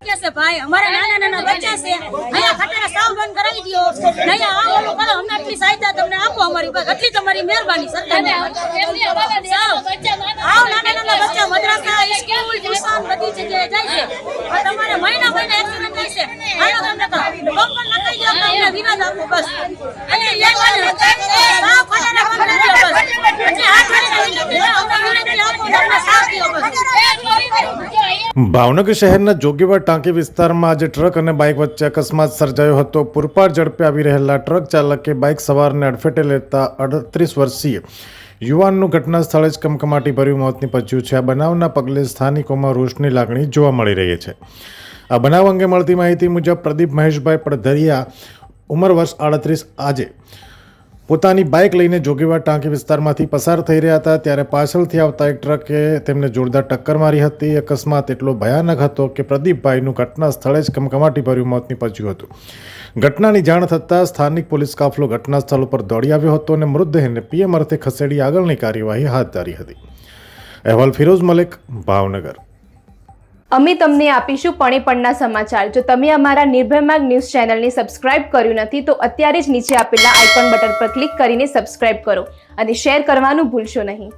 कैसे भाई हमारे नाना नाना बच्चा से नया खतरा साव बंद कराई दियो नया आ बोलो करो हमने आटली सहायता તમને આપો અમારી પાસે આટલી તમારી મહેરબાની સરકાર એમની અમારા દેશના બચ્ચા નાના નાના બચ્ચા મદ્રાસા સ્કૂલ ટ્યુશન બધી જગ્યાએ જાય છે તમારે મહિના એક્સિડન્ટ થાય છે આનો તમને કંપન લખાઈ દો તમને વિવાદ આપો બસ અને લેવાને સાવ ખતરા બંધ કરી દો બસ એટલે આ કરીને અમને વિનંતી આપો તમને સાથ દો બસ ભાવનગર શહેરના જોગીવાડ ટાંકી વિસ્તારમાં આજે ટ્રક અને બાઇક વચ્ચે અકસ્માત સર્જાયો હતો। પૂરપાટ ઝડપે આવી રહેલા ટ્રક ચાલકે બાઇક સવારને અડફેટે લેતા 38 વર્ષીય યુવાનનું ઘટના સ્થળે જ કમકમાટી ભર્યું મોત નીપજ્યું છે। આ બનાવના પગલે સ્થાનિકોમાં રોષની લાગણી જોવા મળી રહી છે। આ બનાવ અંગે મળતી માહિતી મુજબ પ્રદીપ મહેશભાઈ પડધરિયા ઉંમર વર્ષ 38 આજે પોતાની બાઇક લઈને જોગીવાડ ટાંકી વિસ્તારમાંથી પસાર થઈ રહ્યા હતા ત્યારે પાછળથી આવતા એક ટ્રકે તેમને જોરદાર ટક્કર મારી હતી। અકસ્માત એટલો ભયાનક હતો કે પ્રદીપભાઈનું ઘટના સ્થળે જ કમકમાટી ભર્યું મોત નીપજ્યું હતું। ઘટનાની જાણ થતાં સ્થાનિક પોલીસ કાફલો ઘટના સ્થળ ઉપર દોડી આવ્યો હતો અને મૃતદેહને પીએમ અર્થે ખસેડી આગળની કાર્યવાહી હાથ ધરી હતી। અહેવાલ ફિરોઝ મલિક, ભાવનગર। અમે તમને આપીશું પળેપળના સમાચાર। જો તમે અમારા નિર્ભય માર્ગ ન્યૂઝ ચેનલને સબસ્ક્રાઇબ કર્યું નથી તો અત્યારે જ નીચે આપેલા આઇકોન બટન પર ક્લિક કરીને સબસ્ક્રાઇબ કરો અને શેર કરવાનું ભૂલશો નહીં।